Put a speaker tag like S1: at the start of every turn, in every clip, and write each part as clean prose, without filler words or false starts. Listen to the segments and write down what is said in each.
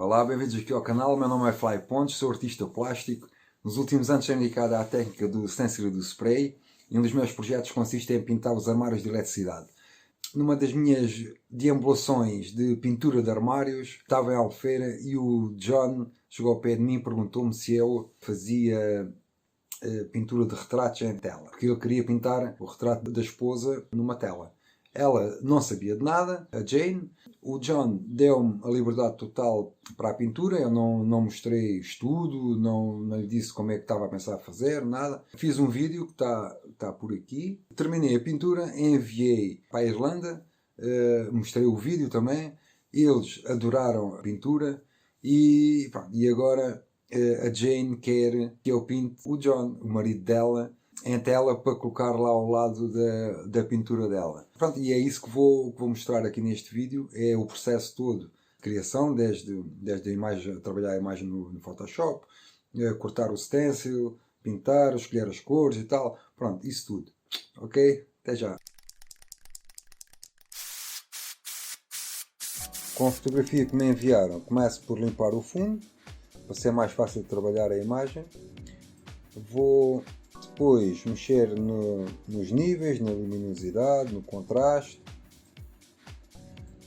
S1: Olá, bem-vindos aqui ao canal. Meu nome é Fly Pontes, sou artista plástico. Nos últimos anos tenho dedicado à técnica do stencil e do spray e um dos meus projetos consiste em pintar os armários de eletricidade. Numa das minhas deambulações de pintura de armários, estava em Albufeira e o John chegou ao pé de mim e perguntou-me se eu fazia pintura de retratos em tela, porque ele queria pintar o retrato da esposa numa tela. Ela não sabia de nada, a Jane. O John deu-me a liberdade total para a pintura. Eu não mostrei estudo, não lhe disse como é que estava a pensar a fazer, nada. Fiz um vídeo que está por aqui. Terminei a pintura, enviei para a Irlanda, mostrei o vídeo também. Eles adoraram a pintura e agora a Jane quer que eu pinte o John, o marido dela, em tela para colocar lá ao lado da pintura dela. Pronto, e é isso que vou mostrar aqui neste vídeo, é o processo todo de criação, desde a imagem, trabalhar a imagem no Photoshop, cortar o stencil, pintar, escolher as cores e tal, pronto, isso tudo. Ok? Até já! Com a fotografia que me enviaram, começo por limpar o fundo, para ser mais fácil de trabalhar a imagem. Vou depois mexer nos níveis, na luminosidade, no contraste,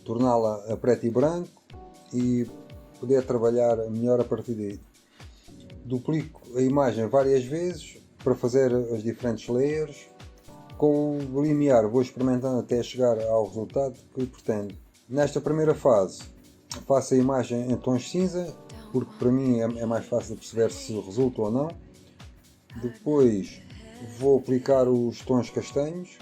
S1: torná-la a preto e branco e poder trabalhar melhor a partir daí. Duplico a imagem várias vezes para fazer as diferentes layers. Com o limiar vou experimentando até chegar ao resultado que pretendo. Nesta primeira fase faço a imagem em tons cinza, porque para mim é mais fácil de perceber se resulta ou não. Depois vou aplicar os tons castanhos.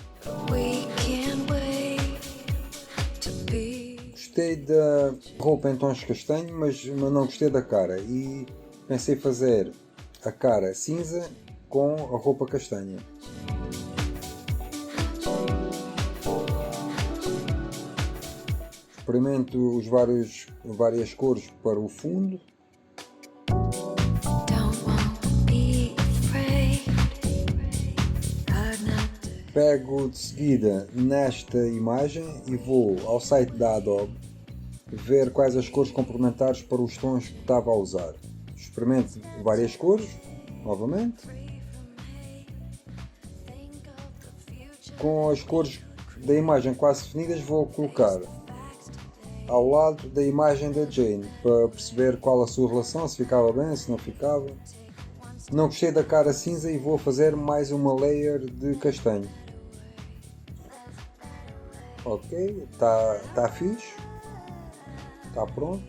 S1: Gostei da roupa em tons castanhos, mas não gostei da cara e pensei fazer a cara cinza com a roupa castanha. Experimento várias cores para o fundo. Pego de seguida nesta imagem e vou ao site da Adobe ver quais as cores complementares para os tons que estava a usar. Experimento várias cores, novamente. Com as cores da imagem quase definidas vou colocar ao lado da imagem da Jane para perceber qual a sua relação, se ficava bem, se não ficava. Não gostei da cara cinza e vou fazer mais uma layer de castanho. Ok, está fixe, está pronto.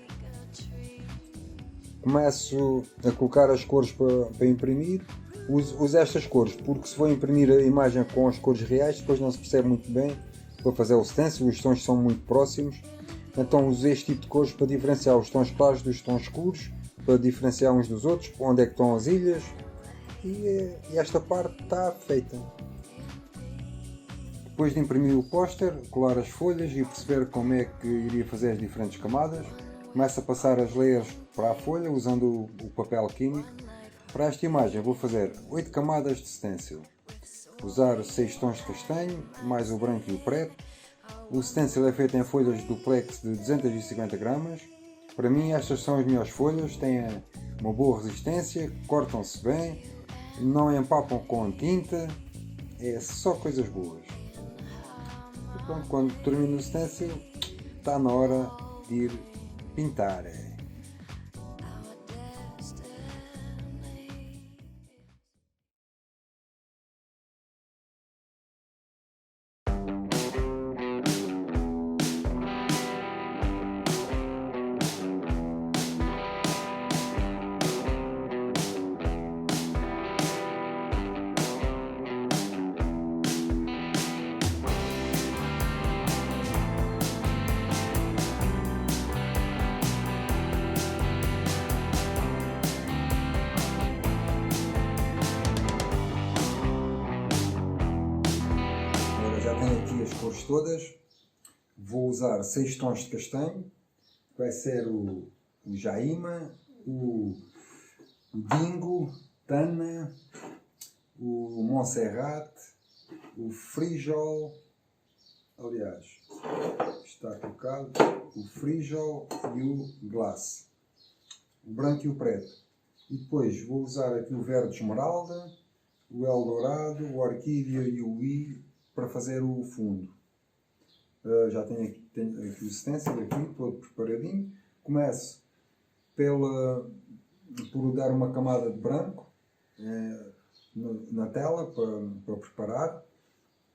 S1: Começo a colocar as cores para imprimir. Uso estas cores porque se vou imprimir a imagem com as cores reais depois não se percebe muito bem para fazer o stencil, os tons são muito próximos. Então uso este tipo de cores para diferenciar os tons claros dos tons escuros, para diferenciar uns dos outros, onde é que estão as ilhas. E esta parte está feita. Depois de imprimir o póster, colar as folhas e perceber como é que iria fazer as diferentes camadas, começo a passar as layers para a folha usando o papel químico. Para esta imagem vou fazer 8 camadas de stencil. Usar 6 tons de castanho, mais o branco e o preto. O stencil é feito em folhas duplex de 250 gramas. Para mim estas são as melhores folhas, têm uma boa resistência, cortam-se bem, não empapam com tinta, é só coisas boas. E pronto, quando termino o stencil, está na hora de ir pintar. Já tenho aqui as cores todas, vou usar 6 tons de castanho, vai ser o Jaima, o Dingo, Tana, o Montserrat, o Frijol, aliás, está colocado, o Frijol e o Glass. o branco e o preto. E depois vou usar aqui o verde esmeralda, o Eldorado, o Orquídea e o I para fazer o fundo. Já tenho aqui o stencil aqui, todo preparadinho. Começo por dar uma camada de branco na tela para preparar.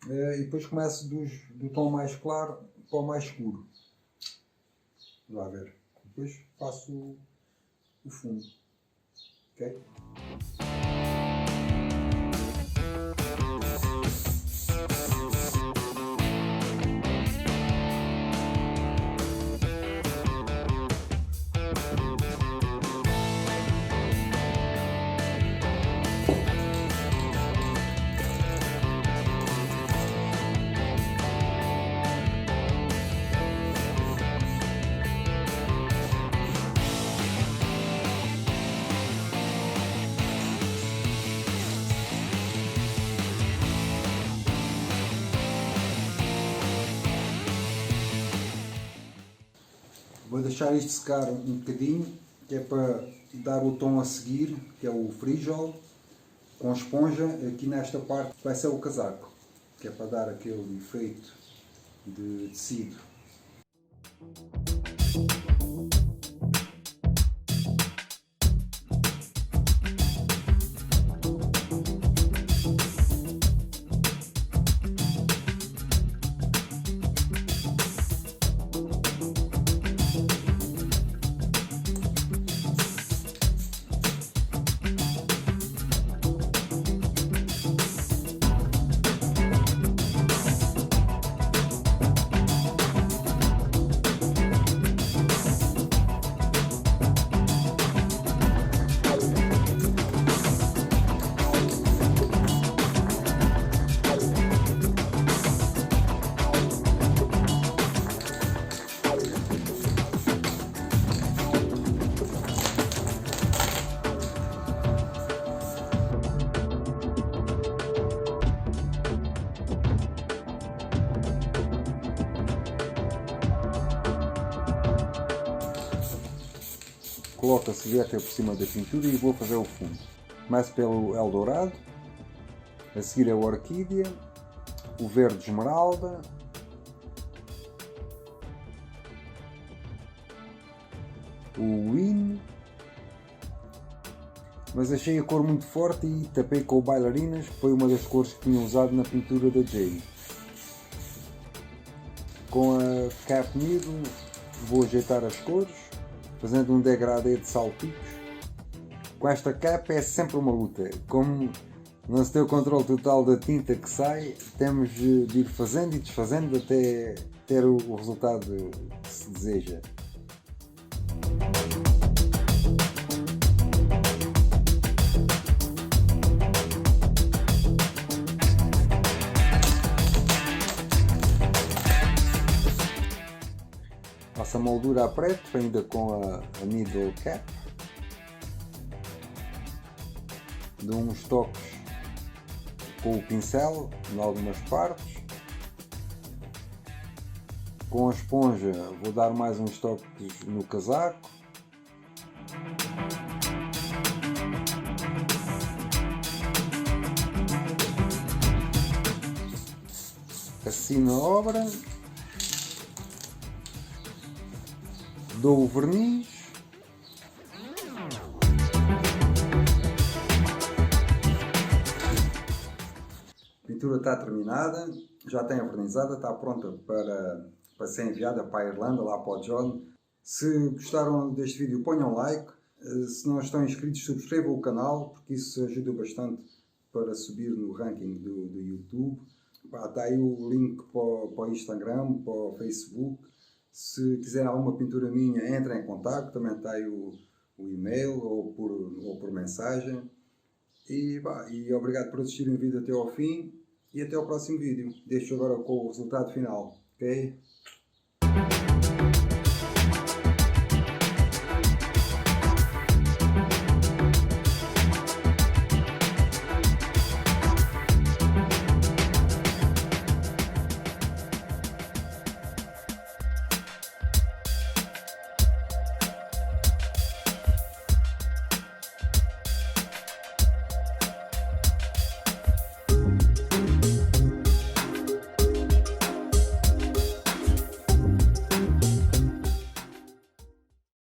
S1: E depois começo do tom mais claro para o mais escuro. Vamos lá ver. Depois faço o fundo. Ok? Vou deixar isto secar um bocadinho, que é para dar o tom a seguir, que é o frijol, com esponja. Aqui nesta parte vai ser o casaco, que é para dar aquele efeito de tecido. Coloco a servieta por cima da pintura e vou fazer o fundo. Começo pelo Eldorado, a seguir a Orquídea, o verde esmeralda, o Win, mas achei a cor muito forte e tapei com o Bailarinas, que foi uma das cores que tinha usado na pintura da Jade. Com a Cap Needle vou ajeitar as cores, fazendo um degradê de salpicos. Com esta capa é sempre uma luta. Como não se tem o controle total da tinta que sai, temos de ir fazendo e desfazendo até ter o resultado que se deseja. Faço a moldura a preto, ainda com a needle cap. Dou uns toques com o pincel em algumas partes. Com a esponja vou dar mais uns toques no casaco. Assino a obra. Dou o verniz. A pintura está terminada, já tem vernizada, está pronta para ser enviada para a Irlanda, lá para o John. Se gostaram deste vídeo, ponham um like. Se não estão inscritos, subscrevam o canal, porque isso ajuda bastante para subir no ranking do YouTube. Está aí o link para o Instagram, para o Facebook. Se quiserem alguma pintura minha, entrem em contato, também está aí o e-mail ou por mensagem. E obrigado por assistirem o vídeo até ao fim e até ao próximo vídeo. Deixo agora com o resultado final, ok?